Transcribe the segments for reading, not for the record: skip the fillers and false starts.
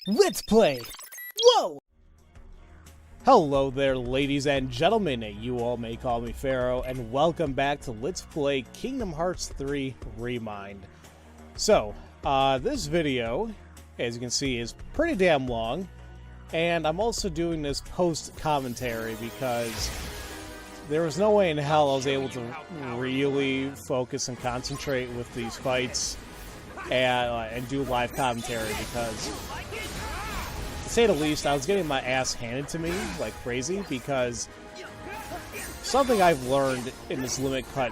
Let's play! Whoa! Hello there, ladies and gentlemen. You all may call me Pharaoh, and welcome back to Let's Play Kingdom Hearts 3 Remind. So, this video, as you can see, is pretty damn long, and I'm also doing this post-commentary because there was no way in hell I was able to really focus and concentrate with these fights and do live commentary because, to say the least, I was getting my ass handed to me like crazy because something I've learned in this limit cut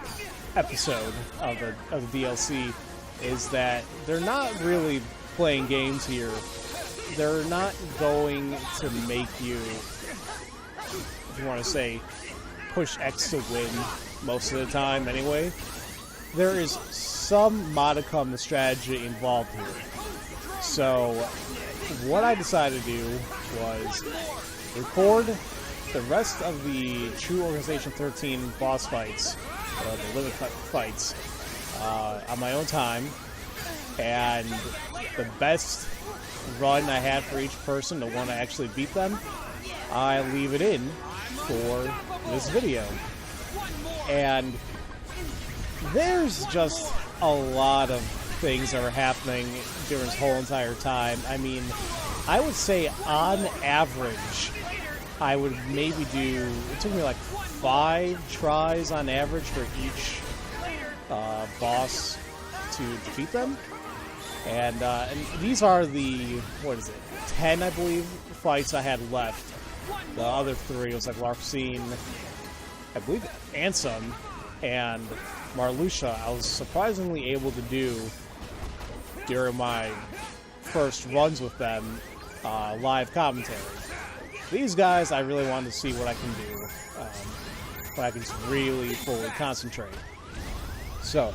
episode of the DLC is that they're not really playing games here. They're not going to make you, if you want to say, push X to win most of the time anyway. There is some modicum of strategy involved here. So what I decided to do was record the rest of the True Organization 13 boss fights, or the limit cut fights, on my own time, and the best run I had for each person, the one I actually beat them, I leave it in for this video. And there's just a lot of things that are happening during this whole entire time. I mean, I would say on average, I would maybe do, it took me like 5 tries on average for each boss to defeat them. And these are the, 10, I believe, fights I had left. The other 3 was like Larfseen, I believe Ansem, and Marluxia. I was surprisingly able to do during my first runs with them live commentary. These guys, I really wanted to see what I can do, when I can just really fully concentrate. So,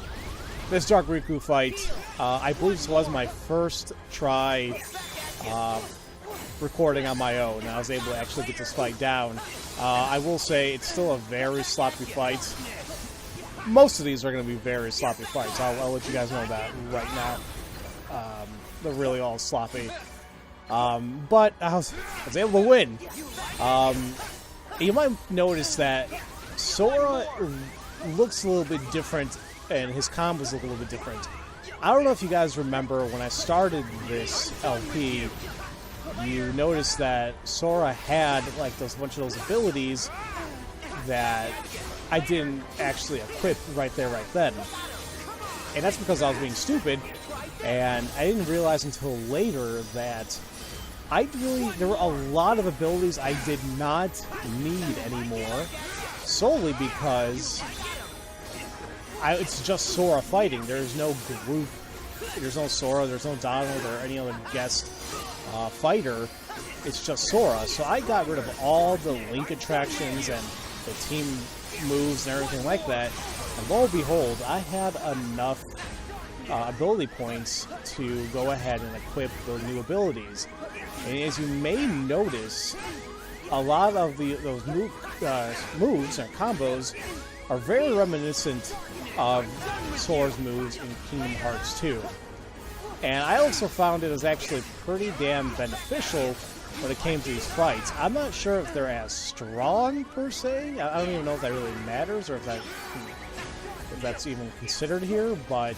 this Dark Riku fight, I believe this was my first try recording on my own, and I was able to actually get this fight down. I will say it's still a very sloppy fight. Most of these are going to be very sloppy fights. I'll let you guys know that right now. They're really all sloppy. But I was able to win. You might notice that Sora looks a little bit different, and his combos look a little bit different. I don't know if you guys remember when I started this LP, you noticed that Sora had like a bunch of those abilities that I didn't actually equip right there, right then. And that's because I was being stupid, and I didn't realize until later that there were a lot of abilities I did not need anymore, solely because it's just Sora fighting. There's no group, there's no Sora, there's no Donald or any other guest fighter. It's just Sora. So I got rid of all the Link attractions and the team moves and everything like that, and lo and behold, I had enough ability points to go ahead and equip those new abilities. And as you may notice, a lot of those moves and combos are very reminiscent of Sora's moves in Kingdom Hearts 2. And I also found it was actually pretty damn beneficial when it came to these fights. I'm not sure if they're as strong, per se. I don't even know if that really matters, or if that's even considered here, but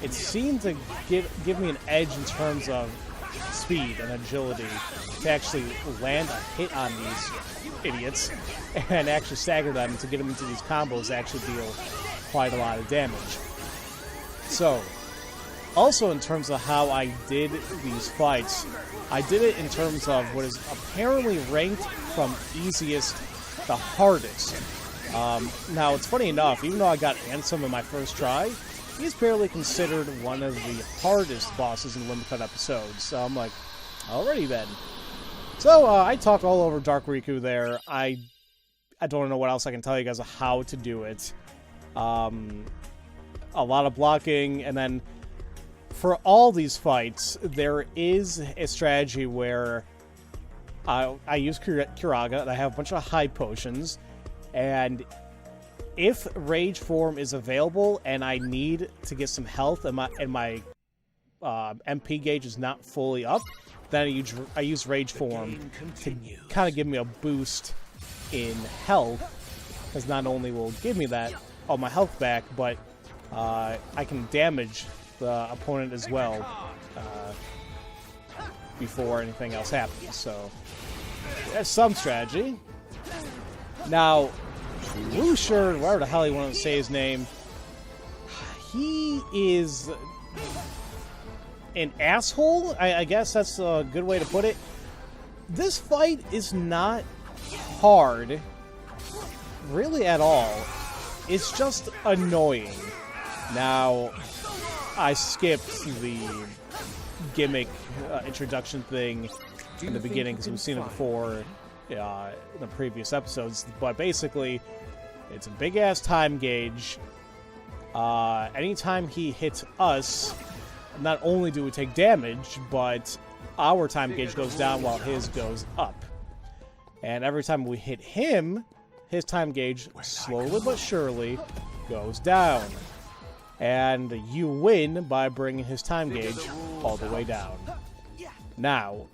it seemed to give me an edge in terms of speed and agility to actually land a hit on these idiots and actually stagger them to get them into these combos that actually deal quite a lot of damage. So, also in terms of how I did these fights, I did it in terms of what is apparently ranked from easiest to hardest. Now, it's funny enough, even though I got Ansem in my first try, he's apparently considered one of the hardest bosses in Limit Cut episodes. So I'm like, alrighty then. So, I talk all over Dark Riku there. I don't know what else I can tell you guys of how to do it. A lot of blocking, and then for all these fights, there is a strategy where I use Kiraga, and I have a bunch of high potions, and if Rage form is available and I need to get some health and my MP gauge is not fully up, then I use Rage Form to kind of give me a boost in health, because not only will it give me that all my health back, but I can damage the opponent as well before anything else happens. So that's some strategy. Now, Wushir, whatever the hell you want to say his name, he is an asshole. I guess that's a good way to put it. This fight is not hard, really, at all. It's just annoying. Now, I skipped the gimmick introduction thing in the beginning because we've seen it before in the previous episodes, but basically, it's a big-ass time gauge. Anytime he hits us, not only do we take damage, but our time gauge goes down while his goes up. And every time we hit him, his time gauge, slowly but surely, goes down. And you win by bringing his time gauge all the way down. Now,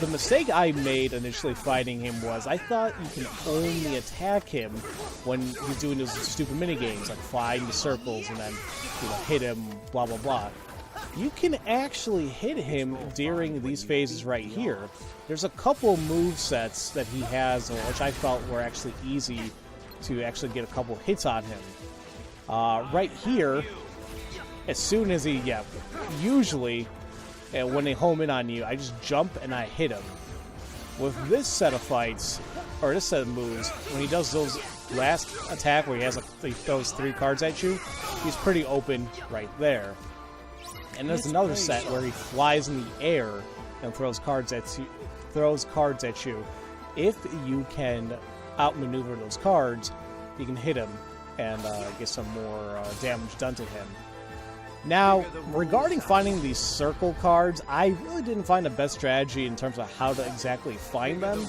the mistake I made initially fighting him was I thought you can only attack him when he's doing those stupid minigames, like flying the circles and then, you know, hit him, blah, blah, blah. You can actually hit him during these phases right here. There's a couple move sets that he has, which I felt were actually easy to actually get a couple hits on him. Right here, as soon as he, usually, when they home in on you, I just jump and I hit him. With this set of fights, or this set of moves, when he does those last attack where he throws 3 cards at you, he's pretty open right there. And there's another set where he flies in the air and throws cards at you. If you can outmaneuver those cards, you can hit him and get some more damage done to him. Now, regarding finding these circle cards, I really didn't find the best strategy in terms of how to exactly find them.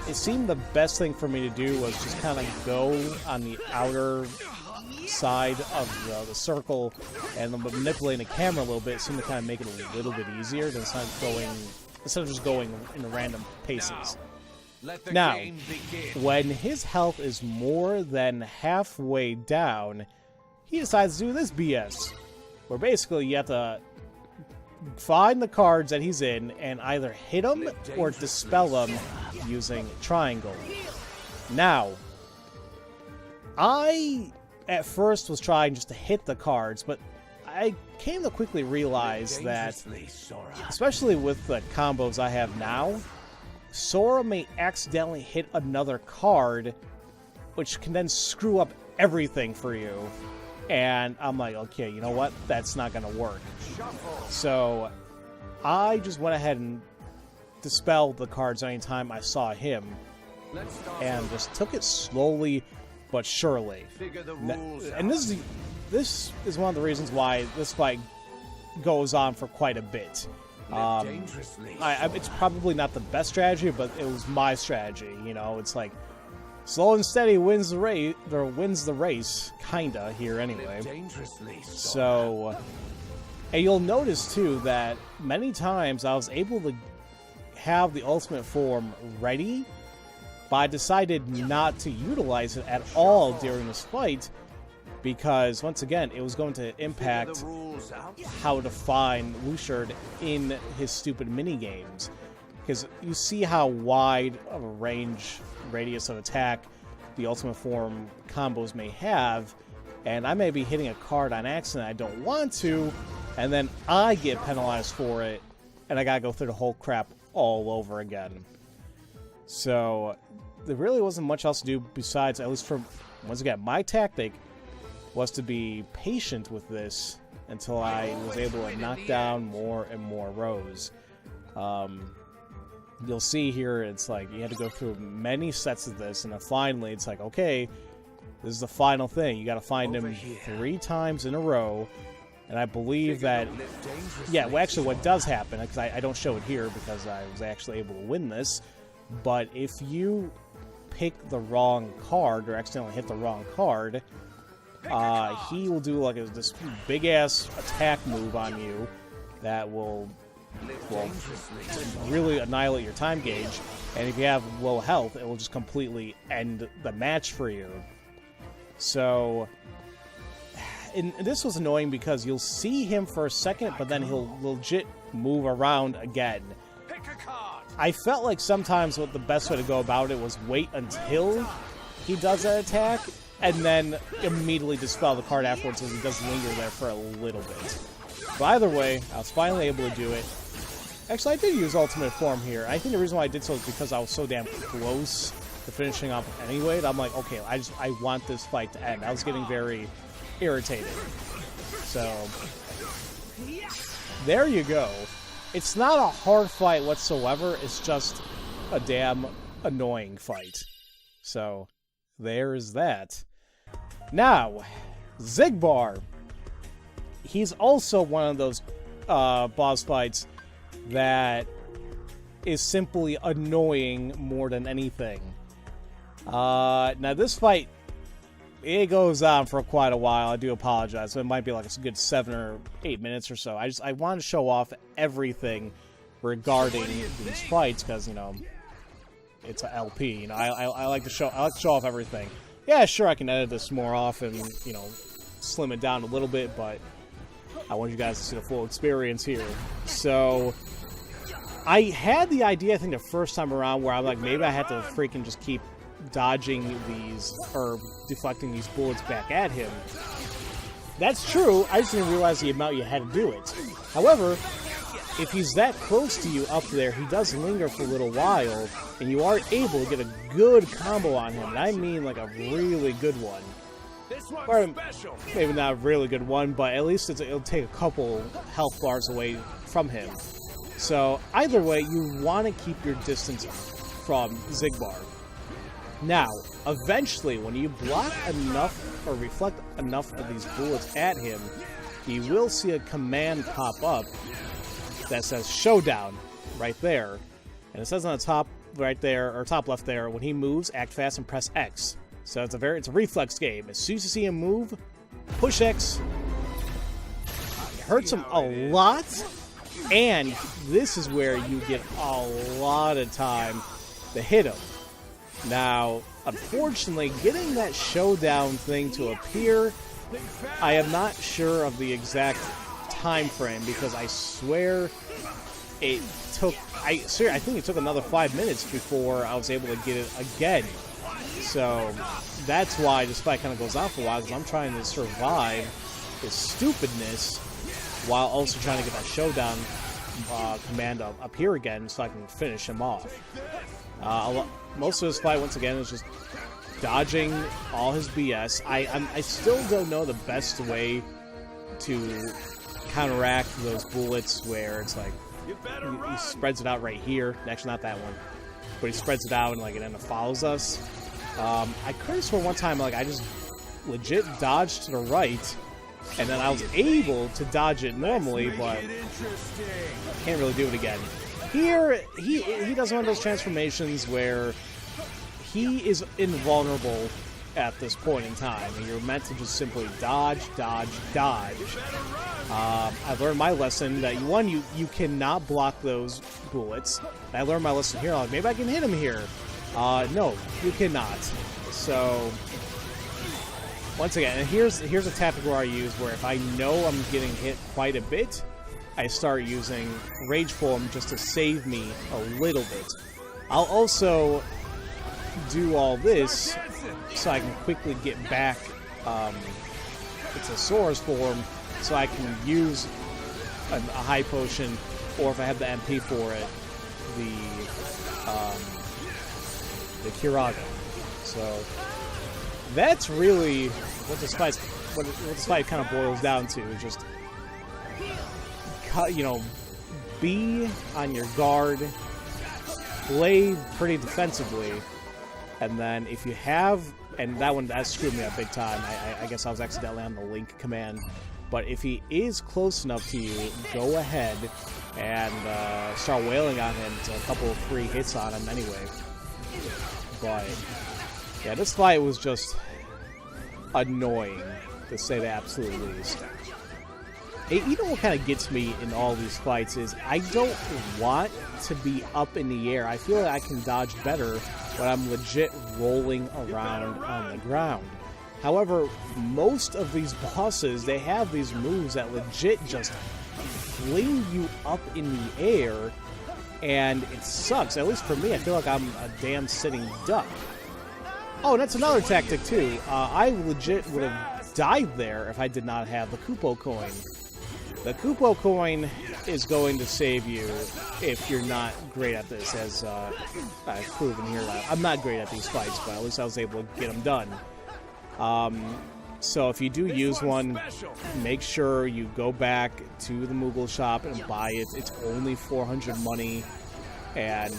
It seemed the best thing for me to do was just kind of go on the outer side of the circle and manipulating the camera a little bit. It seemed to kind of make it a little bit easier than instead of just going in random paces. Now, when his health is more than halfway down, he decides to do this BS. Where basically you have to find the cards that he's in and either hit him or dispel them using triangle. Now, I at first was trying just to hit the cards, but I came to quickly realize that, especially with the combos I have now, Sora may accidentally hit another card, which can then screw up everything for you. And I'm like, okay, you know what? That's not going to work. So I just went ahead and dispelled the cards anytime I saw him. And just took it slowly but surely. And this is one of the reasons why this fight goes on for quite a bit. It's probably not the best strategy, but it was my strategy. You know, it's like slow and steady wins the race, or wins the race, kinda here anyway. So, and you'll notice too that many times I was able to have the ultimate form ready, but I decided not to utilize it at all during this fight because, once again, it was going to impact how to find Wushir in his stupid mini-games. Because you see how wide of a radius of attack the ultimate form combos may have, and I may be hitting a card on accident I don't want to, and then I get penalized for it, and I gotta go through the whole crap all over again. So there really wasn't much else to do besides, at least for, once again, my tactic was to be patient with this until I was able to knock down more and more rows. You'll see here, it's like you had to go through many sets of this, and then finally it's like, okay, this is the final thing. You gotta find him 3 times in a row, and I believe that, yeah, well, actually what does happen, because I don't show it here because I was actually able to win this, but if you pick the wrong card or accidentally hit the wrong card, he will do like this big-ass attack move on you that will really annihilate your time gauge. And if you have low health, it will just completely end the match for you. So, and this was annoying because you'll see him for a second, but then he'll legit move around again. I felt like sometimes what the best way to go about it was wait until he does that attack, and then immediately dispel the card afterwards so he does linger there for a little bit. But either way, I was finally able to do it. Actually, I did use Ultimate Form here. I think the reason why I did so is because I was so damn close to finishing up anyway. I'm like, okay, I want this fight to end. I was getting very irritated. So, there you go. It's not a hard fight whatsoever. It's just a damn annoying fight. So, there's that. Now, Xigbar. He's also one of those boss fights that is simply annoying more than anything. Now, this fight, it goes on for quite a while. I do apologize. So it might be like a good 7 or 8 minutes or so. I want to show off everything regarding these fights because, you know, it's a LP. You know, I like to show off everything. Yeah, sure, I can edit this more often, you know, slim it down a little bit, but I want you guys to see the full experience here. So, I had the idea, I think, the first time around where I'm like, maybe I had to freaking just keep dodging these, or deflecting these bullets back at him. That's true, I just didn't realize the amount you had to do it. However, if he's that close to you up there, he does linger for a little while, and you are able to get a good combo on him, and I mean like a really good one. Or maybe not a really good one, but at least it'll take a couple health bars away from him. So, either way, you want to keep your distance from Xigbar. Now, eventually, when you block enough, or reflect enough of these bullets at him, you will see a command pop up that says Showdown, right there. And it says on the top right there, or top left there, when he moves, act fast and press X. So it's a reflex game. As soon as you see him move, push X. It hurts him a lot, and this is where you get a lot of time to hit him. Now, unfortunately, getting that Showdown thing to appear, I am not sure of the exact time frame because I swear it took. I think it took another 5 minutes before I was able to get it again. So that's why this fight kind of goes on for a while, because I'm trying to survive this stupidness while also trying to get that Showdown command up here again so I can finish him off. Most of this fight, once again, is just dodging all his BS. I still don't know the best way to counteract those bullets where it's like he spreads it out right here. Actually, not that one, but he spreads it out and like it then follows us. I could have sworn one time like I just legit dodged to the right, and then I was able to dodge it normally, but can't really do it again. Here, he does one of those transformations where he is invulnerable at this point in time, and you're meant to just simply dodge, dodge, dodge. I've learned my lesson that you cannot block those bullets. I learned my lesson here. Like, maybe I can hit him here. No, you cannot. So, once again, and here's a tactic where I use where if I know I'm getting hit quite a bit, I start using Rage Form just to save me a little bit. I'll also do all this so I can quickly get back into Sora's form so I can use a high potion, or if I have the MP for it, the Kiraga. So that's really what this fight kind of boils down to. Is just, you know, be on your guard, play pretty defensively, and then if you have, and that screwed me up big time. I guess I was accidentally on the link command. But if he is close enough to you, go ahead and start wailing on him to a couple of free hits on him anyway. But yeah, this fight was just annoying. to say the absolute least. You know what kind of gets me in all these fights is I don't want to be up in the air. I feel like I can dodge better when I'm legit rolling around on the ground. However, most of these bosses, they have these moves that legit just fling you up in the air, and it sucks. At least for me, I feel like I'm a damn sitting duck. Oh, and that's another tactic too. I legit would have died there if I did not have the Kupo coin. The Kupo coin is going to save you if you're not great at this, as I've proven here. I'm not great at these fights, but at least I was able to get them done. So if you do use one, make sure you go back to the Moogle shop and buy it. It's only 400 money, and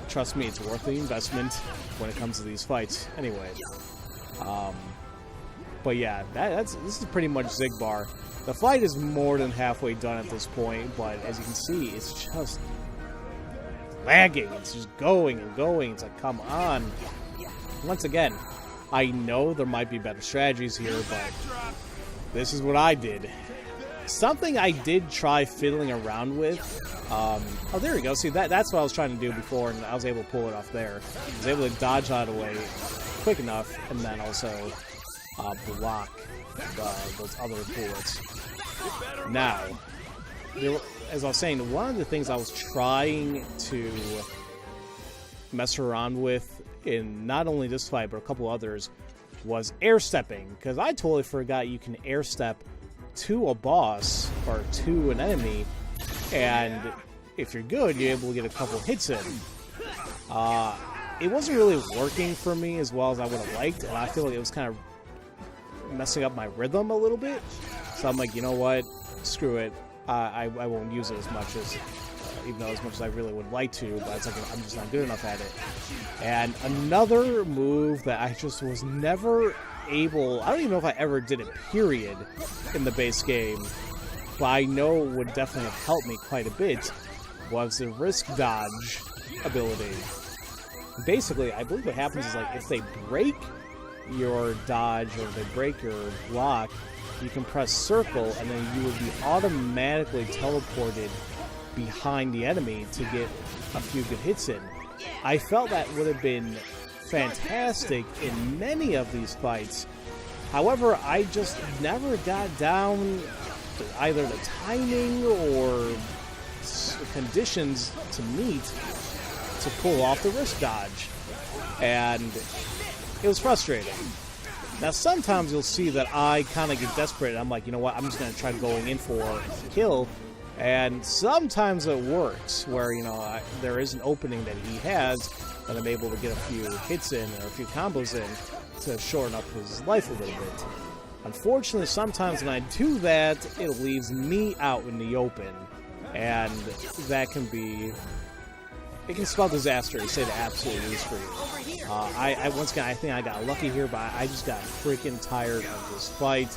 trust me, it's worth the investment when it comes to these fights. Anyway, but yeah, this is pretty much Xigbar. The fight is more than halfway done at this point, but as you can see, it's just lagging. It's just going and going. It's like, come on. Once again, I know there might be better strategies here, but this is what I did. Something I did try fiddling around with. Oh, there we go. See, that's what I was trying to do before, and I was able to pull it off there. I was able to dodge out of the way quick enough, and then also block those other bullets. Now, as I was saying, one of the things I was trying to mess around with in not only this fight, but a couple others, was air stepping, because I totally forgot you can air step to a boss or to an enemy, and if you're good, you're able to get a couple hits in. It wasn't really working for me as well as I would have liked, and I feel like it was kind of messing up my rhythm a little bit. So I'm like, you know what? Screw it. I won't use it as much as, even though as much as I really would like to, but it's like I'm just not good enough at it. And another move that I just was never able, I don't even know if I ever did it, period, in the base game, but I know would definitely have helped me quite a bit, was the risk dodge ability. Basically, I believe what happens is, like, if they break your dodge or if they break your block, you can press circle and then you will be automatically teleported behind the enemy to get a few good hits in. I felt that would have been fantastic in many of these fights. However, I just never got down to either the timing or conditions to meet to pull off the wrist dodge, and it was frustrating. Now, sometimes you'll see that I kind of get desperate, and I'm like, you know what, I'm just going to try going in for a kill, and sometimes it works, where, you know, there is an opening that he has, and I'm able to get a few hits in, or a few combos in, to shorten up his life a little bit. Unfortunately, sometimes when I do that, it leaves me out in the open, and that can be... it can spell disaster, to say the absolute least for you. Once again, I think I got lucky here, but I just got freaking tired of this fight.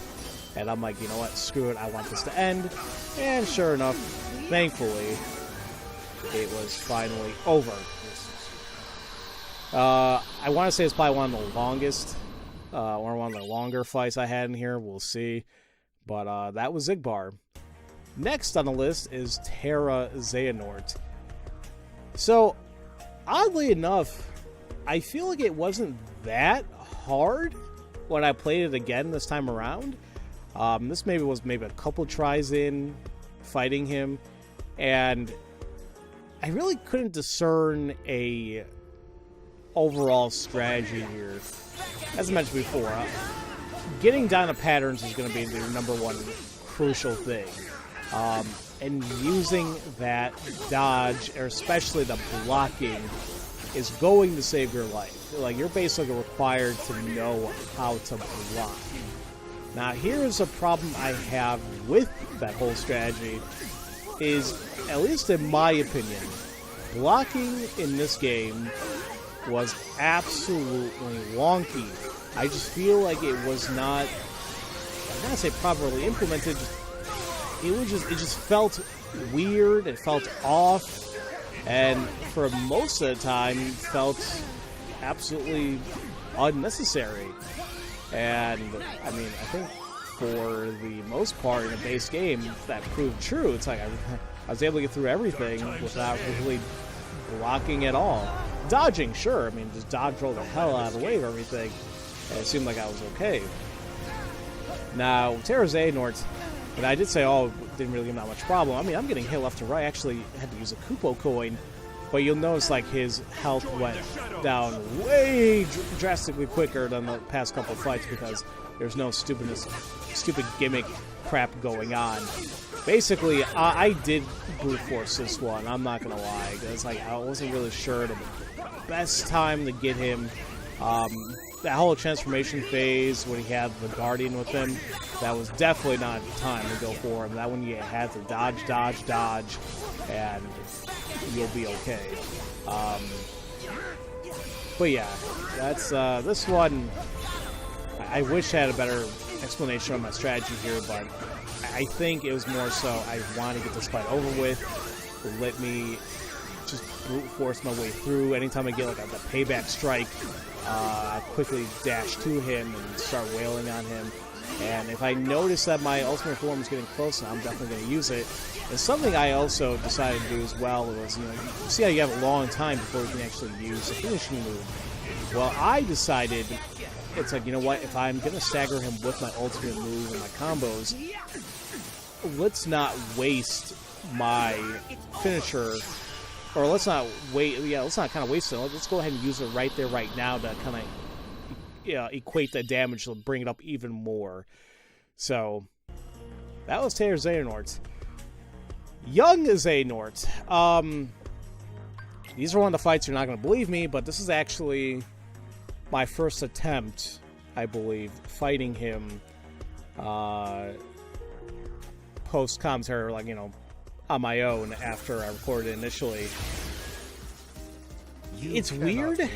And I'm like, you know what, screw it, I want this to end. And sure enough, thankfully, it was finally over. I want to say it's probably one of the longest, or one of the longer fights I had in here, we'll see. But that was Xigbar. Next on the list is Terra Xehanort. So, oddly enough, I feel like it wasn't that hard when I played it again this time around. This was a couple tries in fighting him, and I really couldn't discern a overall strategy here. As I mentioned before, getting down to patterns is going to be the number one crucial thing. And using that dodge, or especially the blocking, is going to save your life. Like, you're basically required to know how to block. Now, here's a problem I have with that whole strategy, is, at least in my opinion, blocking in this game was absolutely wonky. I just feel like it was not, I'm gonna say properly implemented, it just felt weird, it felt off, and for most of the time felt absolutely unnecessary. And I mean, I think for the most part in a base game, that proved true. It's like I was able to get through everything without really blocking at all. Dodging, sure. I mean, just dodge roll the hell out of the way of everything, and it seemed like I was okay. Now, Terra Xehanort, and I did say, oh, didn't really give him that much problem. I mean, I'm getting hit left and right. I actually had to use a Kupo coin, but you'll notice, like, his health went down way drastically quicker than the past couple fights because there's no stupid gimmick crap going on. Basically, I did brute force this one. I'm not gonna lie. It's like I wasn't really sure the best time to get him. That whole transformation phase when he had the Guardian with him, that was definitely not the time to go for him. That one you had to dodge, and you'll be okay. But yeah, that's this one. I wish I had a better explanation on my strategy here, but I think it was more so I wanted to get this fight over with. Let me just brute force my way through. Anytime I get like a payback strike, I quickly dash to him and start wailing on him. And if I notice that my ultimate form is getting close, I'm definitely going to use it. And something I also decided to do as well was, you know, see how you have a long time before you can actually use a finishing move. Well, I decided, it's like, you know what, if I'm going to stagger him with my ultimate move and my combos, let's not waste my finisher, or let's not kind of waste it. Let's go ahead and use it right there, right now to kind of equate the damage to bring it up even more. So, that was Terra Xehanort. Young Xehanort. These are one of the fights you're not going to believe me, but this is actually my first attempt, I believe, fighting him post-commentary, like, you know, on my own after I recorded it initially. It's weird.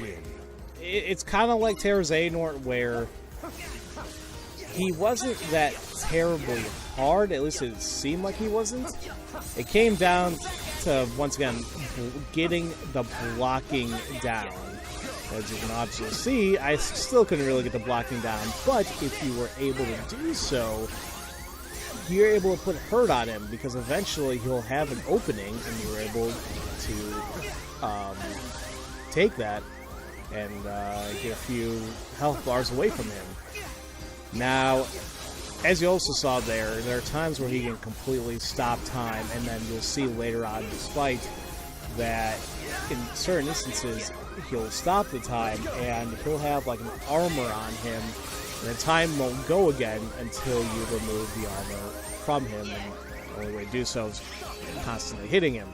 It's kind of like Terra Xehanort, where he wasn't that terribly hard. At least it seemed like he wasn't. It came down to, once again, getting the blocking down. As you can obviously see, I still couldn't really get the blocking down, but if you were able to do so, you're able to put hurt on him, because eventually he'll have an opening, and you're able to take that and get a few health bars away from him. Now, as you also saw there are times where he can completely stop time, and then you'll see later on in this fight that in certain instances he'll stop the time and he'll have like an armor on him, and the time won't go again until you remove the armor from him, and the only way to do so is constantly hitting him.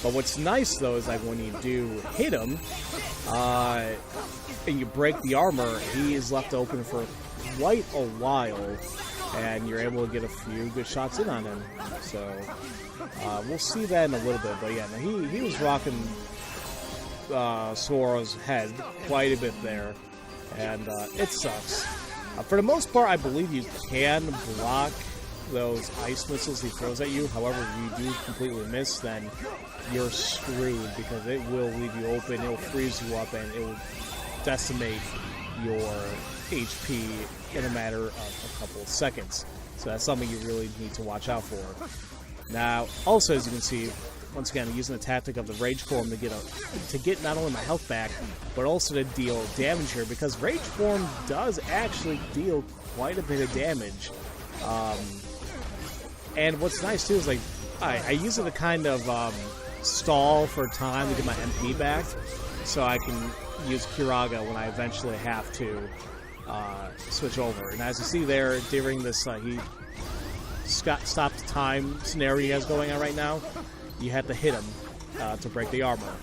But what's nice though is like when you do hit him and you break the armor, he is left open for quite a while, and you're able to get a few good shots in on him. So we'll see that in a little bit. But yeah, he was rocking Sora's head quite a bit there, and it sucks. For the most part, I believe you can block those ice missiles he throws at you. However, if you do completely miss, then you're screwed, because it will leave you open, it will freeze you up, and it will decimate your HP in a matter of a couple of seconds. So that's something you really need to watch out for. Now, also, as you can see, once again, I'm using the tactic of the Rage Form to get not only my health back, but also to deal damage here, because Rage Form does actually deal quite a bit of damage. And what's nice too is like I use it to kind of stall for time to get my MP back, so I can use Kiraga when I eventually have to switch over. And as you see there, during this he stop the time scenario he has going on right now, you have to hit him to break the armor.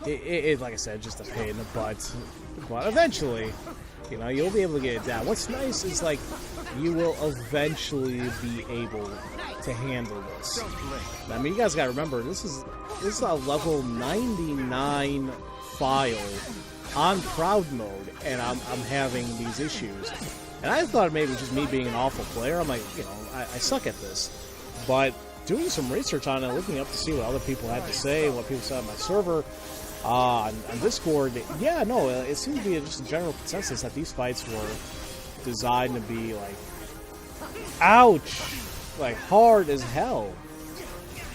It like I said, just a pain in the butt, but eventually, you know, you'll be able to get it down. What's nice is like you will eventually be able to handle this. I mean, you guys gotta remember, this is a level 99 file on proud mode, and I'm having these issues. And I thought maybe it was just me being an awful player. I'm like, you know, I suck at this. But doing some research on it, looking up to see what other people had to say, what people said on my server, On Discord, yeah, no, it seems to be just a general consensus that these fights were designed to be, like, ouch, like, hard as hell.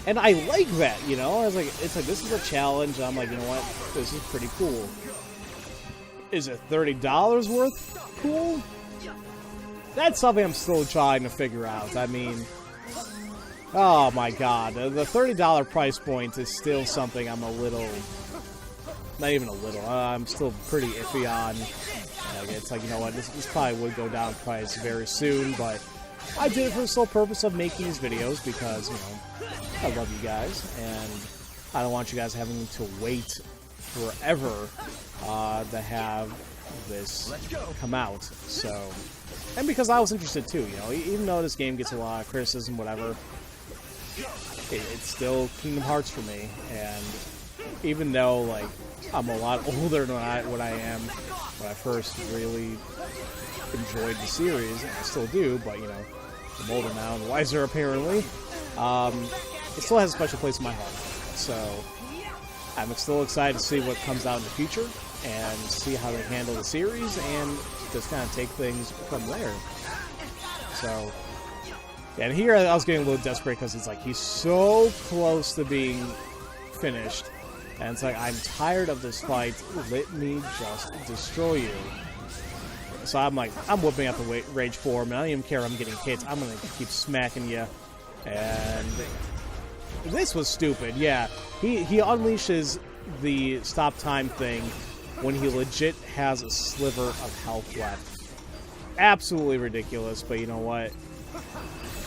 And I like that, you know? I was like, it's like, this is a challenge, and I'm like, you know what? This is pretty cool. Is it $30 worth cool? That's something I'm still trying to figure out. I mean, oh my god, the $30 price point is still something I'm a little, not even a little, I'm still pretty iffy on. Like, it's like, you know what, this probably would go down in price very soon, but I did it for the sole purpose of making these videos because, you know, I love you guys, and I don't want you guys having to wait forever to have this come out. So, and because I was interested too, you know, even though this game gets a lot of criticism, whatever, it's still Kingdom Hearts for me. And even though, like, I'm a lot older than what I am when I first really enjoyed the series, and I still do, but, you know, I'm older now and wiser apparently, it still has a special place in my heart. So I'm still excited to see what comes out in the future and see how they handle the series and just kind of take things from there. So, and here I was getting a little desperate because it's like he's so close to being finished, and it's like, I'm tired of this fight, let me just destroy you. So I'm like, I'm whipping out the rage form, and I don't even care if I'm getting hits, I'm gonna keep smacking you. And this was stupid, yeah. He unleashes the stop time thing when he legit has a sliver of health left. Absolutely ridiculous, but you know what?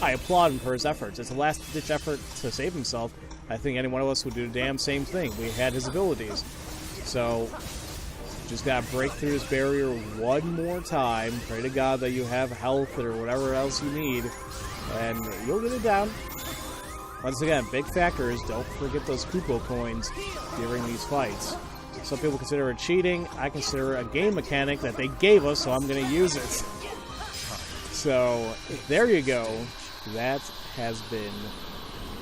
I applaud him for his efforts. It's a last-ditch effort to save himself. I think any one of us would do the damn same thing. We had his abilities. So, just gotta break through this barrier one more time. Pray to God that you have health or whatever else you need, and you'll get it down. Once again, big factor is don't forget those Kupo coins during these fights. Some people consider it cheating. I consider it a game mechanic that they gave us, so I'm going to use it. So, there you go. That has been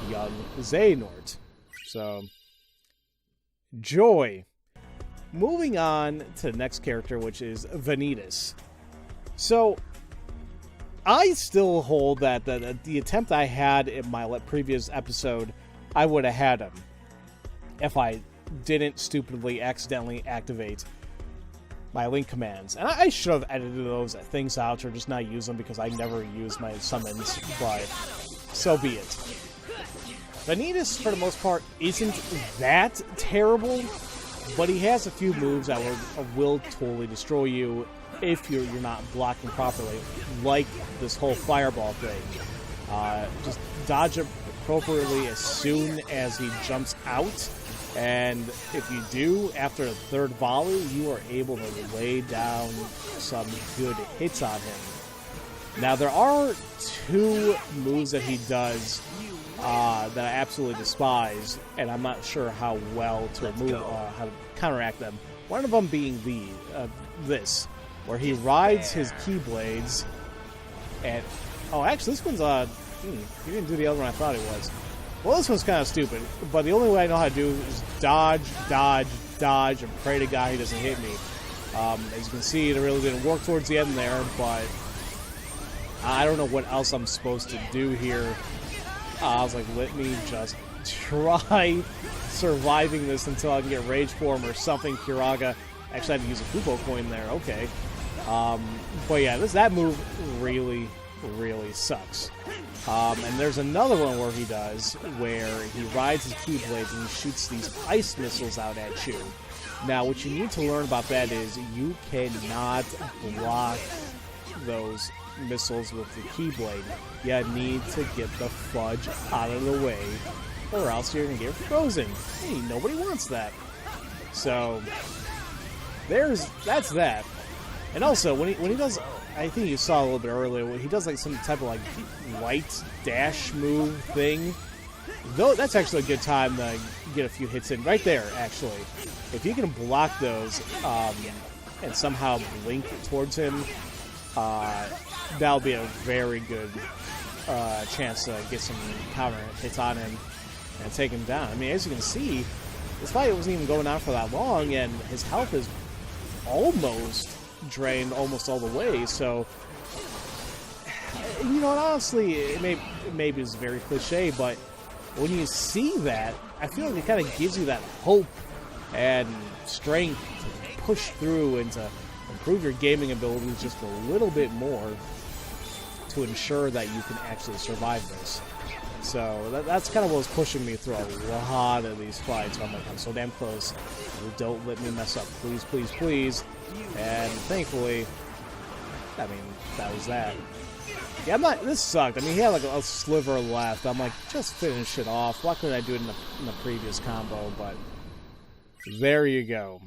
young Xehanort. So, joy. Moving on to the next character, which is Vanitas. So, I still hold that the attempt I had in my previous episode, I would have had him if I didn't stupidly accidentally activate my link commands. And I should have edited those things out or just not use them because I never use my summons, but so be it. Vanitas, for the most part, isn't that terrible, but he has a few moves that will totally destroy you if you're not blocking properly, like this whole fireball thing. Just dodge appropriately as soon as he jumps out, and if you do, after the third volley, you are able to lay down some good hits on him. Now, there are two moves that he does that I absolutely despise, and I'm not sure how well to remove, how to counteract them. One of them being this, where he rides his Keyblades, and oh, actually, this one's he didn't do the other one I thought he was. Well, this one's kind of stupid, but the only way I know how to do is dodge, dodge, dodge, and pray to God he doesn't hit me. As you can see, it really didn't work towards the end there, but I don't know what else I'm supposed to do here. I was like, let me just try surviving this until I can get Rage Form or something. Kiraga. Actually, I had to use a Kupo coin there. Okay. But yeah, that move really, really sucks. And there's another one where he rides his Keyblades and he shoots these ice missiles out at you. Now, what you need to learn about that is you cannot block those missiles with the Keyblade. You need to get the fudge out of the way, or else you're going to get frozen. Hey, nobody wants that. So, that's that. And also, when he does, I think you saw a little bit earlier, when he does like some type of like light dash move thing, though, that's actually a good time to get a few hits in. Right there, actually. If you can block those and somehow blink towards him, that'll be a very good chance to get some counter hits on him and take him down. I mean, as you can see, this fight wasn't even going on for that long, and his health is almost drained almost all the way, so... You know, and honestly, maybe it's very cliche, but when you see that, I feel like it kind of gives you that hope and strength to push through and to improve your gaming abilities just a little bit more to ensure that you can actually survive this. So that's kind of what was pushing me through a lot of these fights. I'm like, I'm so damn close. Don't let me mess up. Please, please, please. And thankfully, I mean, that was that. Yeah, this sucked. I mean, he had like a sliver left. I'm like, just finish it off. Why couldn't I do it in the previous combo? But there you go.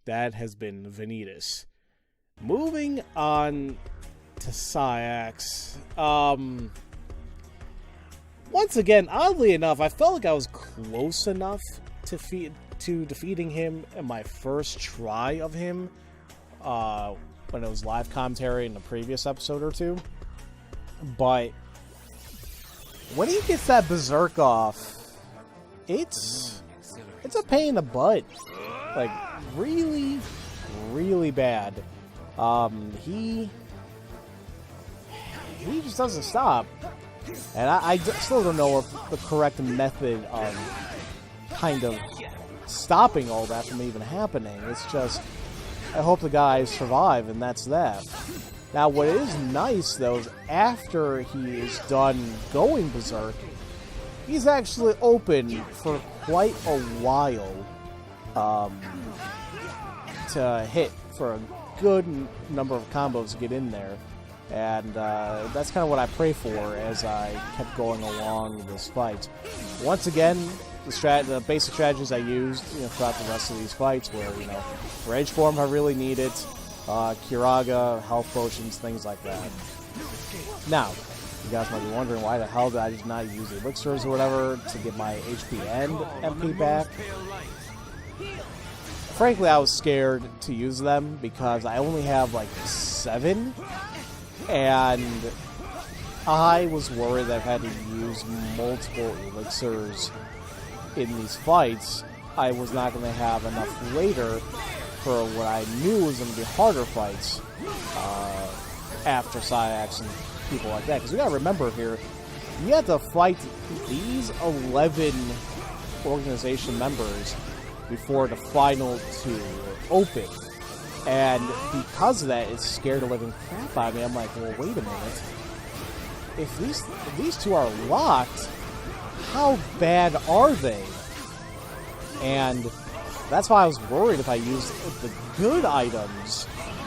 That has been Vanitas. Moving on to Sayax. Once again, oddly enough, I felt like I was close enough to defeating him in my first try of him when it was live commentary in the previous episode or two. But when he gets that berserk off, it's a pain in the butt. Like, really, really bad. He just doesn't stop. And I still don't know if the correct method of kind of stopping all that from even happening. It's just, I hope the guys survive, and that's that. Now, what is nice, though, is after he is done going berserk, he's actually open for quite a while to hit for a good number of combos to get in there. And that's kind of what I pray for as I kept going along this fight. Once again, the basic strategies I used throughout the rest of these fights were, Rage Form if I really need it, Kiraga, health potions, things like that. Now, you guys might be wondering why the hell did I just not use elixirs or whatever to get my HP and MP back? Frankly, I was scared to use them because I only have like 7, and I was worried that if I had to use multiple elixirs in these fights, I was not going to have enough later for what I knew was going to be harder fights after Sayax and people like that. Because we got to remember here, you have to fight these 11 organization members before the final 2 open. And because of that, it scared the living crap out of me. I'm like, well, wait a minute. If these 2 are locked, how bad are they? And that's why I was worried if I used the good items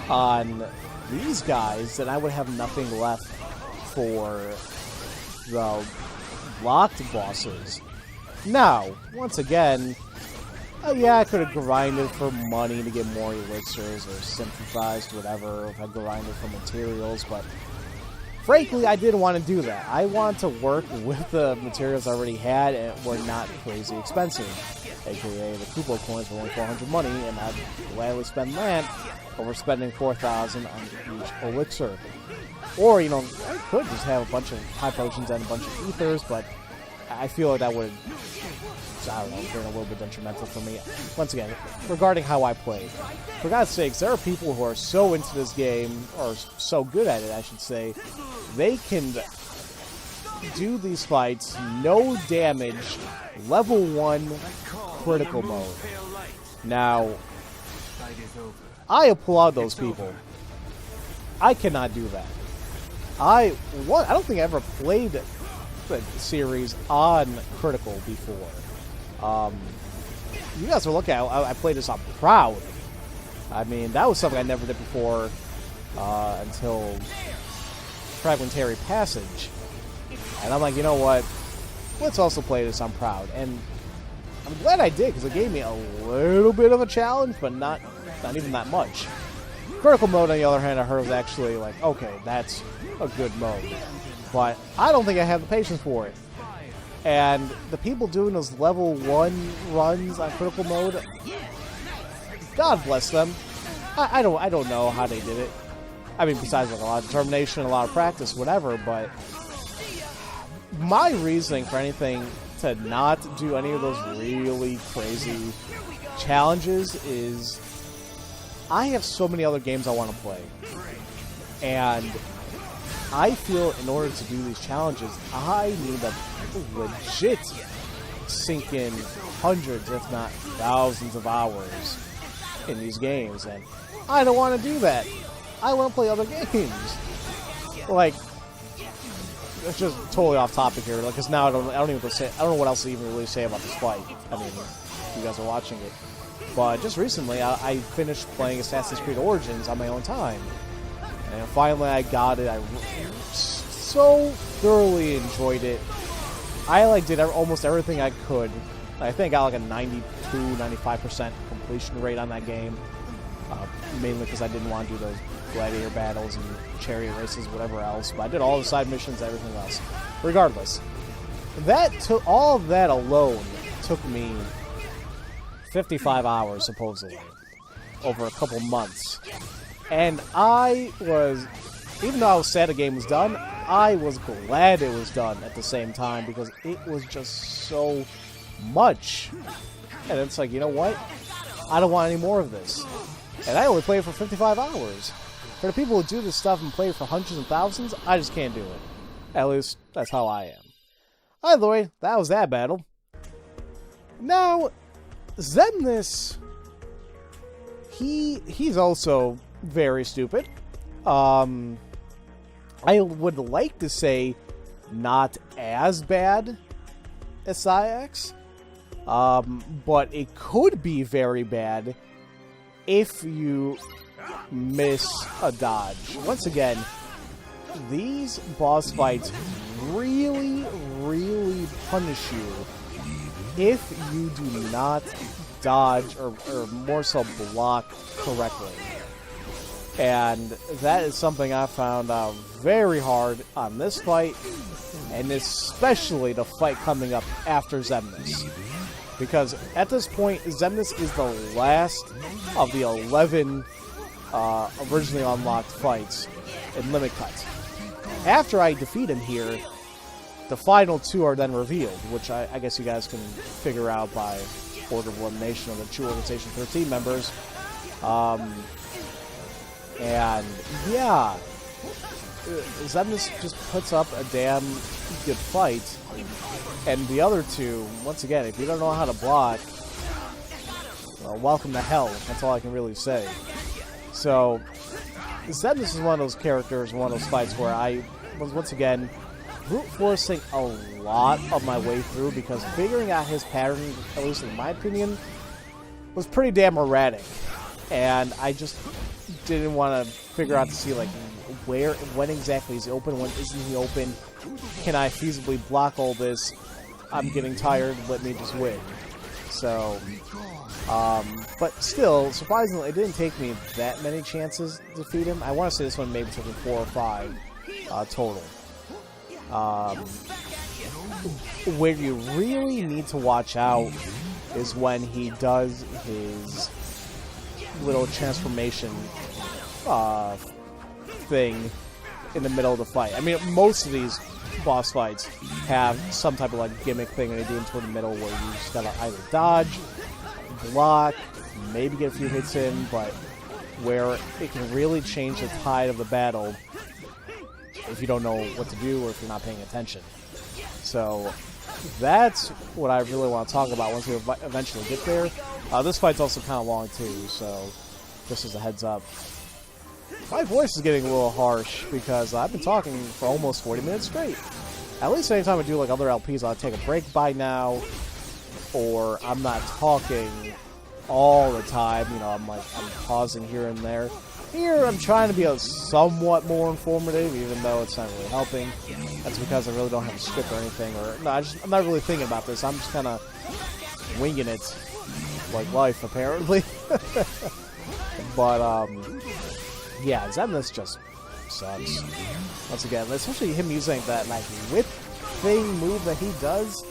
on these guys, then I would have nothing left for the locked bosses. Now, once again, yeah, I could have grinded for money to get more elixirs or synthesized, whatever, if I grinded for materials, but frankly, I didn't want to do that. I wanted to work with the materials I already had and were not crazy expensive. AKA the Kupo coins were only 400 money, and I'd gladly spend that over spending 4,000 on each elixir. Or, I could just have a bunch of high potions and a bunch of ethers, but I feel like that would, I don't know, bring a little bit detrimental for me. Once again, regarding how I play, for God's sakes, there are people who are so into this game, or so good at it, I should say, they can do these fights, no damage, level 1 critical mode. Now, I applaud those people. I cannot do that. I don't think I ever played the series on critical before. You guys will look at, I played this on Proud. I mean, that was something I never did before until Fragmentary Passage. And I'm like, you know what? Let's also play this on Proud. And I'm glad I did, because it gave me a little bit of a challenge, but not even that much. Critical mode, on the other hand, I heard was actually like, okay, that's a good mode. But I don't think I have the patience for it. And the people doing those level 1 runs on critical mode, God bless them. I don't know how they did it. I mean, besides like a lot of determination, a lot of practice, whatever, but my reasoning for anything to not do any of those really crazy challenges is I have so many other games I want to play. And I feel in order to do these challenges, I need to legit sink in hundreds, if not thousands of hours in these games. And I don't want to do that. I want to play other games. Like, it's just totally off topic here, because now I don't know what else to even really say about this fight. I mean, you guys are watching it. But just recently, I finished playing Assassin's Creed Origins on my own time. And finally I got it. I so thoroughly enjoyed it. I did almost everything I could. I think I got like a 92-95% completion rate on that game. Mainly because I didn't want to do those gladiator battles and chariot races, whatever else. But I did all the side missions, everything else. Regardless, all of that alone took me 55 hours, supposedly, over a couple months. And I was, even though I was sad the game was done, I was glad it was done at the same time, because it was just so much. And it's like, you know what? I don't want any more of this. And I only played for 55 hours. For the people who do this stuff and play for hundreds and thousands, I just can't do it. At least, that's how I am. Either way, that was that battle. Now, Xemnas, he's also very stupid. I would like to say not as bad as Saïx, but it could be very bad if you miss a dodge. Once again, these boss fights really, really punish you if you do not dodge or more so block correctly. And that is something I found out very hard on this fight, and especially the fight coming up after Xemnas. Because at this point, Xemnas is the last of the 11 originally unlocked fights in Limit Cut. After I defeat him here, the final two are then revealed, which I guess you guys can figure out by order of elimination of the True Organization 13 members. And yeah, Xemnas just puts up a damn good fight. And the other two, once again, if you don't know how to block, well, welcome to hell. That's all I can really say. So, Xemnas is one of those characters, one of those fights where I was, once again, brute forcing a lot of my way through, because figuring out his pattern, at least in my opinion, was pretty damn erratic. And I just didn't want to figure out to see, like, when exactly is he open, when isn't he open, can I feasibly block all this, I'm getting tired, let me just win. So, but still, surprisingly, it didn't take me that many chances to defeat him. I want to say this one maybe took me 4 or 5 total. Where you really need to watch out is when he does his little transformation thing in the middle of the fight. I mean, most of these boss fights have some type of like gimmick thing and they do it toward the middle where you just gotta either dodge, block, maybe get a few hits in, but where it can really change the tide of the battle if you don't know what to do or if you're not paying attention. So that's what I really want to talk about once we eventually get there. This fight's also kind of long too, so just as a heads up. My voice is getting a little harsh because I've been talking for almost 40 minutes straight. At least anytime I do like other LPs, I'll take a break by now, or I'm not talking all the time. You know, I'm pausing here and there. Here, I'm trying to be somewhat more informative, even though it's not really helping. That's because I really don't have a script or anything, or no, I'm not really thinking about this. I'm just kind of winging it, like life apparently. But yeah, Xemnas just sucks. Once again, especially him using that like whip thing move that he does.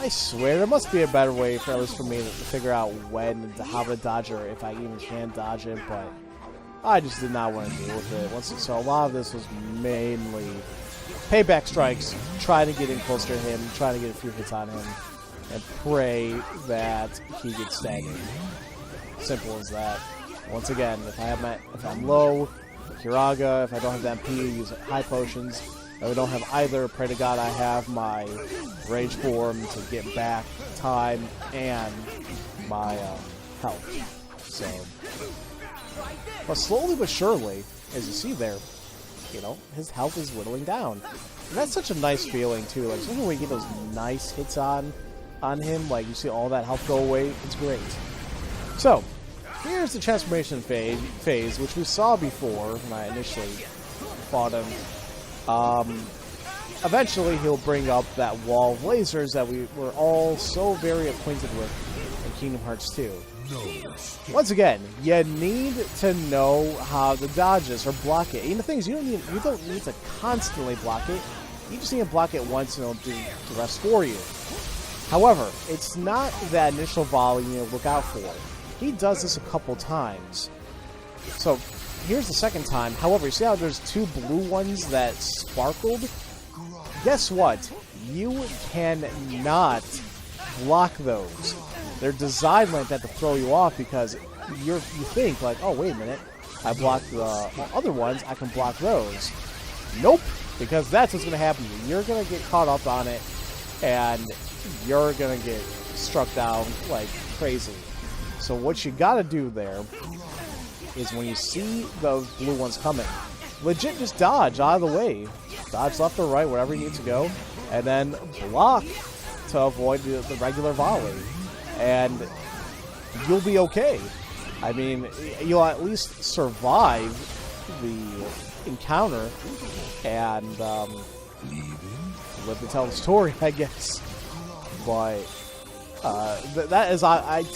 I swear there must be a better way, for at least for me, to figure out when and how to dodge, or if I even can dodge it. But I just did not want to deal with it. So a lot of this was mainly payback strikes, try to get in closer to him, try to get a few hits on him, and pray that he gets staggered. Simple as that. Once again, if I'm low, Kiraga. If I don't have the MP, use high potions. If I don't have either, pray to God I have my rage form to get back time and my health. So, but slowly but surely, as you see there, you know, his health is whittling down. And that's such a nice feeling too. Like, especially when you get those nice hits on him, like you see all that health go away. It's great. So, here's the transformation phase, which we saw before when I initially fought him. Eventually, he'll bring up that wall of lasers that we were all so very acquainted with in Kingdom Hearts 2. Once again, you need to know how to dodge this or block it. And the thing is, you don't need to constantly block it. You just need to block it once and it'll do the rest for you. However, it's not that initial volley you need to look out for. He does this a couple times. So, here's the second time. However, you see how there's two blue ones that sparkled? Guess what? You cannot block those. They're designed like that to throw you off because you think like, oh, wait a minute. I blocked the other ones. I can block those. Nope. Because that's what's going to happen to you. You're going to get caught up on it and you're going to get struck down like crazy. So what you gotta do there is when you see those blue ones coming, legit just dodge out of the way. Dodge left or right, wherever you need to go, and then block to avoid the regular volley. And you'll be okay. I mean, you'll at least survive the encounter and live to tell the story, I guess. But that is,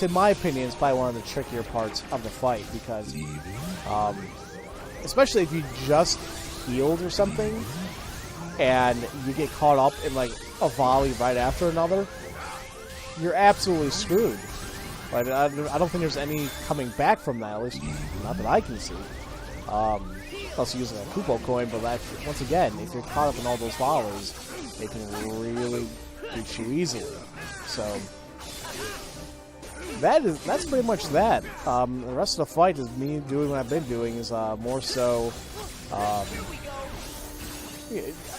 in my opinion, is probably one of the trickier parts of the fight because, especially if you just healed or something, and you get caught up in like a volley right after another, you're absolutely screwed. Like, I don't think there's any coming back from that, at least not that I can see. Unless you're using a Kupo coin, but once again, if you're caught up in all those volleys, they can really beat you easily. So that's pretty much that. The rest of the fight is me doing what I've been doing, is more so.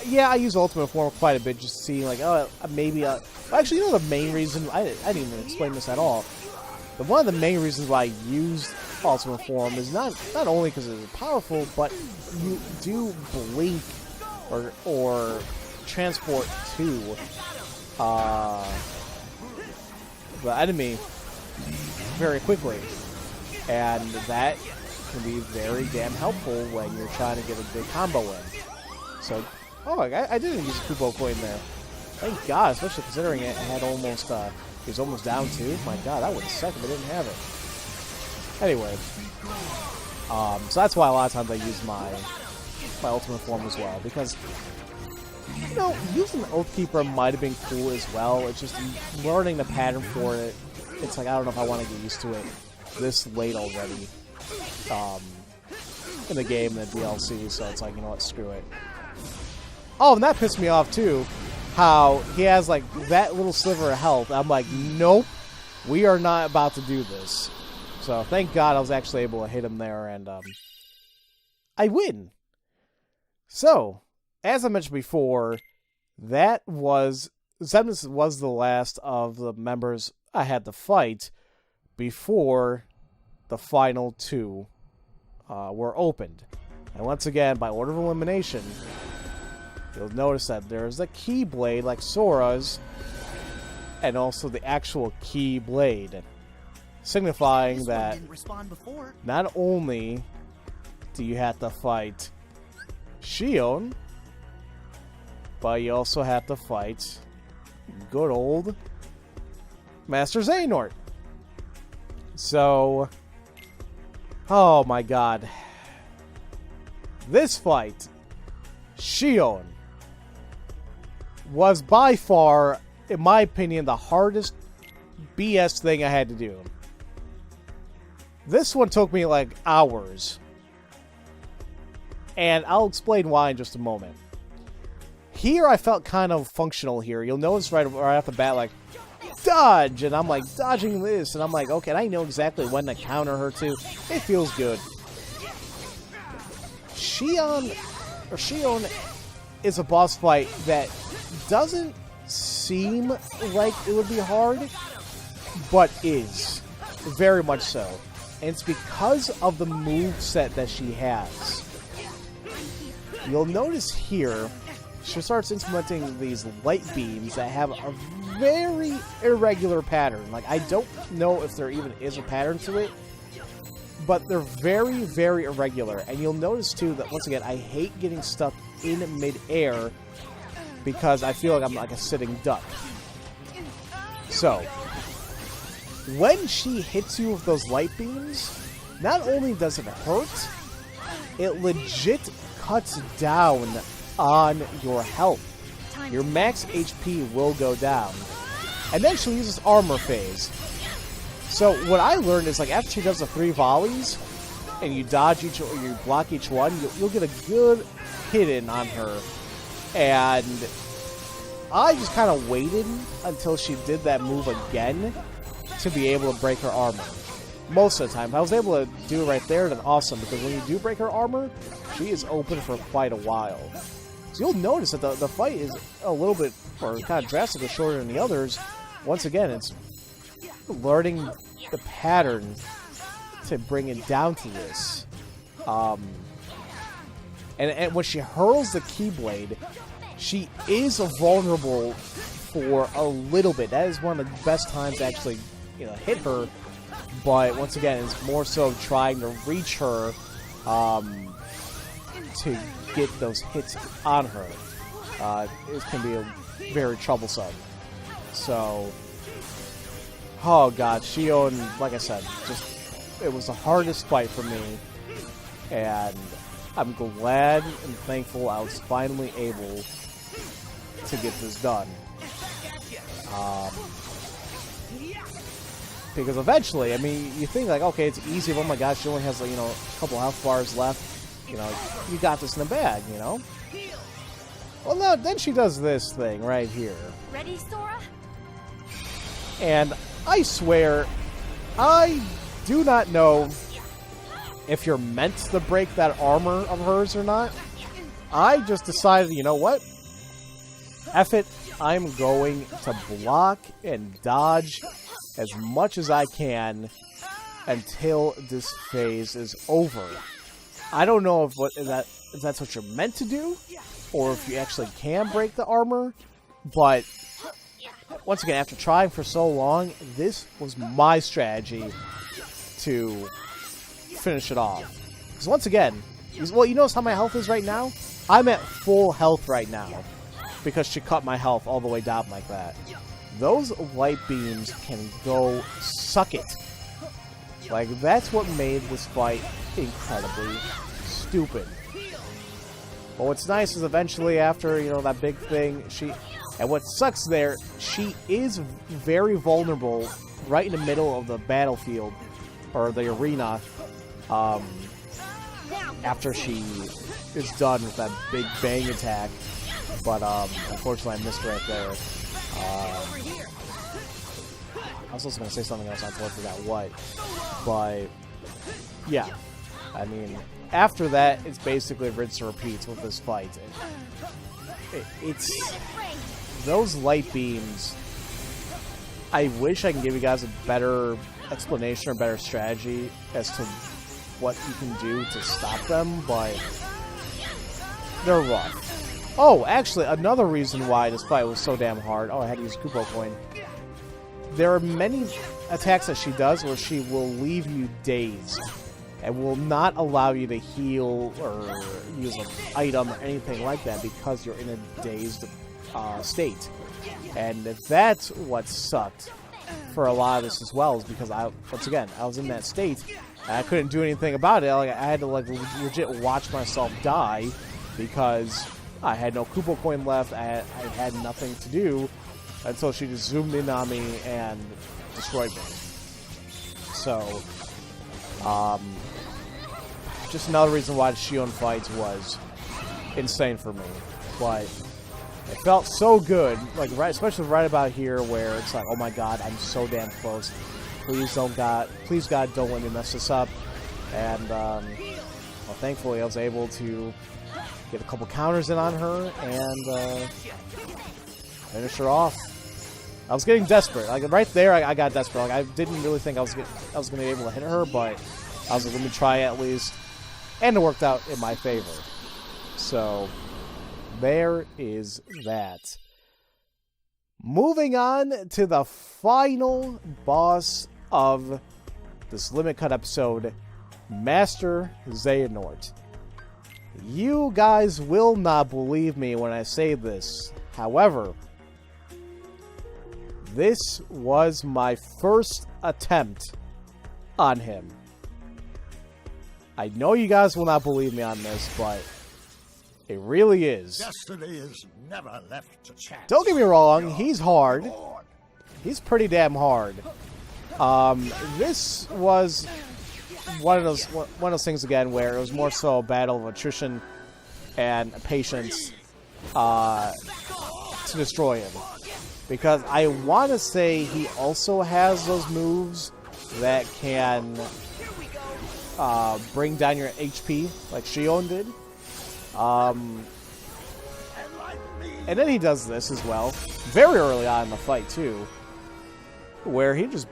Yeah, I use Ultimate Form quite a bit, just to see like, oh, maybe. Actually, you know the main reason I didn't even explain this at all. But one of the main reasons why I used Ultimate Form is not only because it's powerful, but you do blink or transport to the enemy very quickly, and that can be very damn helpful when you're trying to get a big combo in. So, oh, I didn't use a Kupo coin there. Thank God, especially considering it had almost, it was almost down to. My God, that would have sucked if I didn't have it. Anyway, so that's why a lot of times I use my Ultimate Form as well, because, you know, using the Oathkeeper might have been cool as well. It's just learning the pattern for it. It's like, I don't know if I want to get used to it this late already in the game, in the DLC, so it's like, you know what, screw it. Oh, and that pissed me off too, how he has like that little sliver of health. I'm like, nope, we are not about to do this. So thank God I was actually able to hit him there, and I win. So, as I mentioned before, Xemnas was the last of the members I had to fight before the final two were opened. And once again, by order of elimination, you'll notice that there's a Keyblade like Sora's, and also the actual Keyblade, signifying that not only do you have to fight Shion, but you also have to fight good old Master Xehanort. So, oh my God. This fight, Shion, was by far, in my opinion, the hardest BS thing I had to do. This one took me like hours. And I'll explain why in just a moment. Here, I felt kind of functional here. You'll notice right off the bat, like, dodge! And I'm, like, dodging this. And I'm like, okay, and I know exactly when to counter her, too. It feels good. Shion is a boss fight that doesn't seem like it would be hard, but is. Very much so. And it's because of the move set that she has. You'll notice here, she starts implementing these light beams that have a very irregular pattern. Like, I don't know if there even is a pattern to it, but they're very, very irregular. And you'll notice, too, that, once again, I hate getting stuck in mid-air because I feel like I'm like a sitting duck. So, when she hits you with those light beams, not only does it hurt, it legit cuts down on your health. Your max HP will go down. And then she'll use this armor phase. So what I learned is, like, after she does the 3 volleys, and you dodge each, or you block each one, you'll get a good hit in on her. And I just kind of waited until she did that move again to be able to break her armor. Most of the time. If I was able to do it right there, then awesome, because when you do break her armor, she is open for quite a while. So you'll notice that the fight is a little bit, or kind of drastically shorter than the others. Once again, it's learning the pattern to bring it down to this. And when she hurls the Keyblade, she is vulnerable for a little bit. That is one of the best times to actually, hit her. But once again, it's more so trying to reach her to get those hits on her. It can be very troublesome. So, oh god, Shion, like I said, it was the hardest fight for me. And I'm glad and thankful I was finally able to get this done. Because eventually, I mean, you think like, okay, it's easy. Oh my gosh, she only has, like, a couple health bars left. You got this in the bag, Well, no, then she does this thing right here. Ready, Sora? And I swear, I do not know if you're meant to break that armor of hers or not. I just decided, you know what? F it. I'm going to block and dodge as much as I can until this phase is over. I don't know if that's what you're meant to do, or if you actually can break the armor, but once again, after trying for so long, this was my strategy to finish it off. Because once again, well, you notice how my health is right now? I'm at full health right now, because she cut my health all the way down like that. Those light beams can go suck it. Like, that's what made this fight incredibly stupid. But what's nice is eventually after, that big thing, and what sucks there, she is very vulnerable right in the middle of the battlefield, or the arena, after she is done with that big bang attack. But, unfortunately, I missed right there. I was also going to say something else, I totally forgot what. But, yeah. I mean, after that, it's basically rinse and repeat with this fight. It's... Those light beams... I wish I can give you guys a better explanation or better strategy as to what you can do to stop them, but... they're rough. Oh, actually, another reason why this fight was so damn hard... Oh, I had to use Kupo Coin. There are many attacks that she does where she will leave you dazed and will not allow you to heal or use an item or anything like that because you're in a dazed state. And that's what sucked for a lot of this as well, is because once again, I was in that state and I couldn't do anything about it. I had to legit watch myself die because I had no Kupo Coin left. I had nothing to do until she just zoomed in on me and destroyed me. So, just another reason why the Shion fights was insane for me. But It felt so good, like especially right about here where it's like, oh my god, I'm so damn close. Please God, don't let me mess this up. And well, thankfully I was able to get a couple counters in on her and finish her off. I was getting desperate. Like right there, I got desperate. Like I didn't really think I was gonna be able to hit her, but I was like, let me try at least, and it worked out in my favor. So there is that. Moving on to the final boss of this Limit Cut episode, Master Xehanort. You guys will not believe me when I say this. However, this was my first attempt on him. I know you guys will not believe me on this, but it really is. Destiny is never left to chance. Don't get me wrong, he's hard. He's pretty damn hard. This was one of those things again where it was more so a battle of attrition and patience to destroy him. Because I want to say he also has those moves that can bring down your HP, like Shion did. And then he does this as well, very early on in the fight too, where he just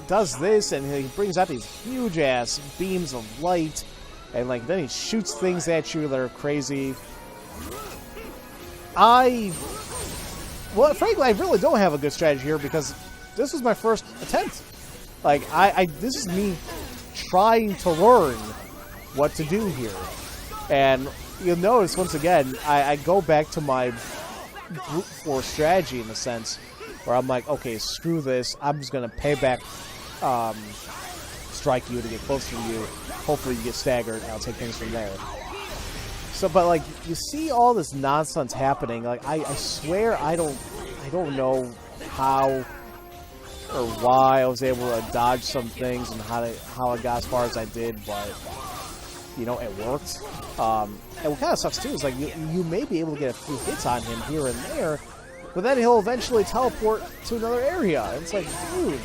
does this and he brings out these huge ass beams of light, and like then he shoots things at you that are crazy. Well, frankly, I really don't have a good strategy here because this was my first attempt. Like, this is me trying to learn what to do here. And you'll notice, once again, I go back to my brute force strategy in a sense, where I'm like, okay, screw this. I'm just going to pay back, strike you to get closer to you. Hopefully you get staggered, and I'll take things from there. So, but like, you see all this nonsense happening. Like, I swear I don't know how or why I was able to dodge some things and how I got as far as I did, but you know, it worked. And what kind of sucks too is like you may be able to get a few hits on him here and there, but then he'll eventually teleport to another area. And it's like, dude,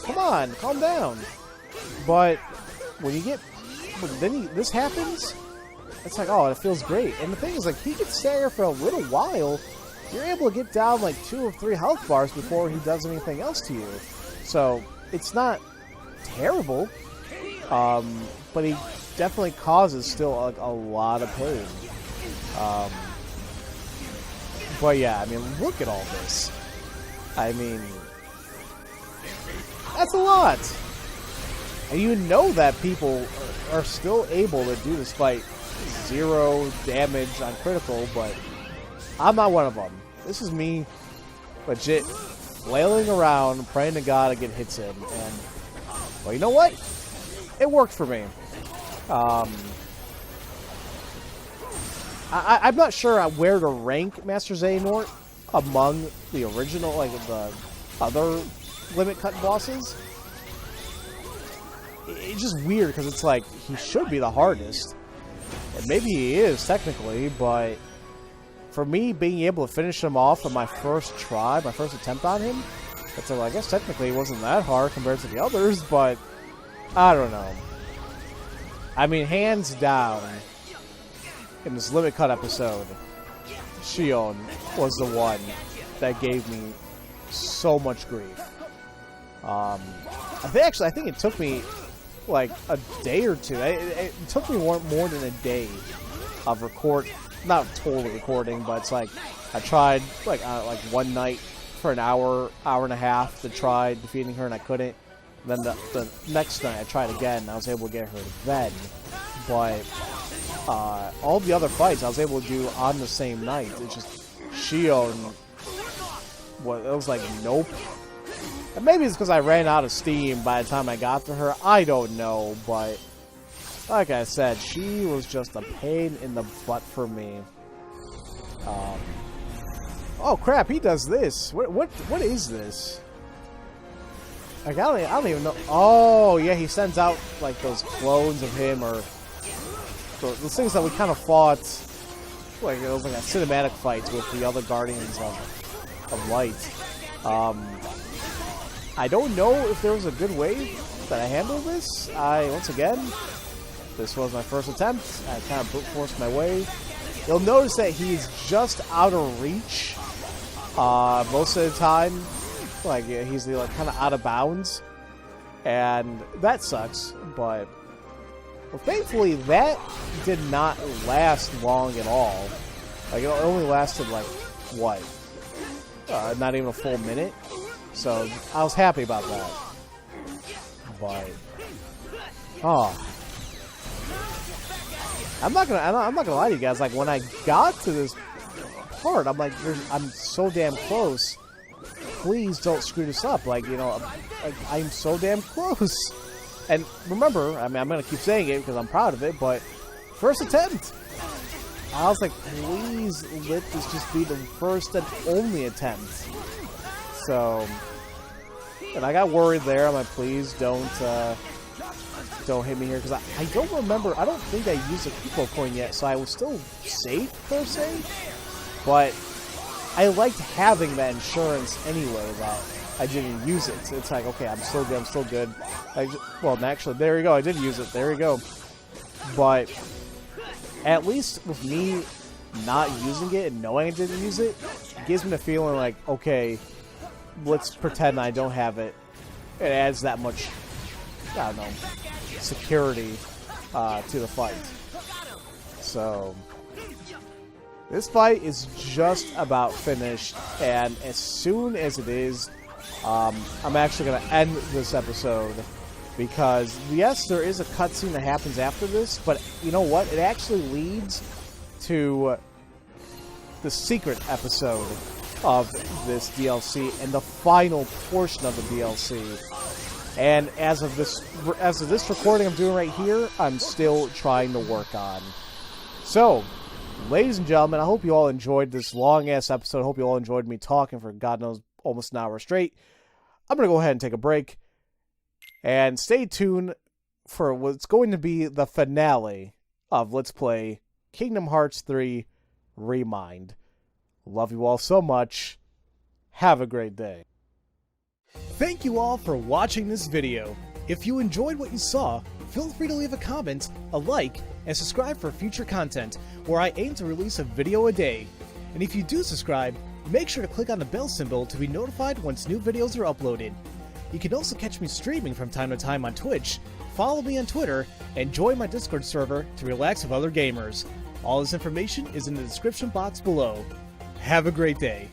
come on, calm down. But when you get, this happens. It's like, oh, it feels great. And the thing is, like, he can stay here for a little while. You're able to get down, like, 2 or 3 health bars before he does anything else to you. So, it's not terrible. But he definitely causes still, like, a lot of pain. But, yeah, I mean, look at all this. I mean, that's a lot. And you know that people are still able to do this fight 0 damage on critical, but I'm not one of them. This is me legit flailing around, praying to God to get hits in, and well, you know what? It worked for me. I'm not sure where to rank Master Xehanort among the original, like the other Limit Cut bosses. It's just weird because it's like he should be the hardest. And maybe he is, technically, but for me, being able to finish him off on my first try, my first attempt on him, it's like, I guess technically it wasn't that hard compared to the others, but I don't know. I mean, hands down, in this Limit Cut episode, Shion was the one that gave me so much grief. I think it took me like a day or two. It took me more than a day of not total recording, but it's like I tried like one night for an hour and a half to try defeating her, and I couldn't. And then the next night I tried again, and I was able to get her then. But all the other fights I was able to do on the same night. It's just Shion. It was like, nope. And maybe it's because I ran out of steam by the time I got to her. I don't know, but like I said, she was just a pain in the butt for me. Oh crap! He does this. What is this? Like I don't even know. Oh yeah, he sends out like those clones of him, or those things that we kind of fought like it was like a cinematic fight with the other Guardians of Light. I don't know if there was a good way that I handled this. Once again, this was my first attempt. I kind of brute forced my way. You'll notice that he's just out of reach most of the time. Like he's kind of out of bounds, and that sucks. But well, thankfully, that did not last long at all. Like it only lasted like what? Not even a full minute. So I was happy about that. But I'm not gonna lie to you guys. Like when I got to this part, I'm like, I'm so damn close. Please don't screw this up. Like I'm so damn close. And remember, I mean, I'm gonna keep saying it because I'm proud of it. But first attempt, I was like, please let this just be the first and only attempt. So, and I got worried there. I'm like, please don't hit me here because I don't remember. I don't think I used a Keyblade coin yet, so I was still safe per se. But I liked having that insurance anyway that I didn't use it. It's like, okay, I'm still good. I'm still good. Well, actually, there you go. I did use it. There you go. But at least with me not using it and knowing I didn't use it, it gives me the feeling like, okay, let's pretend I don't have it. It adds that much, I don't know, security to the fight. So this fight is just about finished, and as soon as it is, I'm actually going to end this episode because, yes, there is a cutscene that happens after this, but you know what? It actually leads to the secret episode of this DLC and the final portion of the DLC. And as of this recording I'm doing right here, I'm still trying to work on. So, ladies and gentlemen, I hope you all enjoyed this long-ass episode. I hope you all enjoyed me talking for God knows almost an hour straight. I'm going to go ahead and take a break. And stay tuned for what's going to be the finale of Let's Play Kingdom Hearts 3 Remind. Love you all so much. Have a great day. Thank you all for watching this video. If you enjoyed what you saw, feel free to leave a comment, a like, and subscribe for future content, where I aim to release a video a day. And if you do subscribe, make sure to click on the bell symbol to be notified once new videos are uploaded. You can also catch me streaming from time to time on Twitch, follow me on Twitter, and join my Discord server to relax with other gamers. All this information is in the description box below. Have a great day.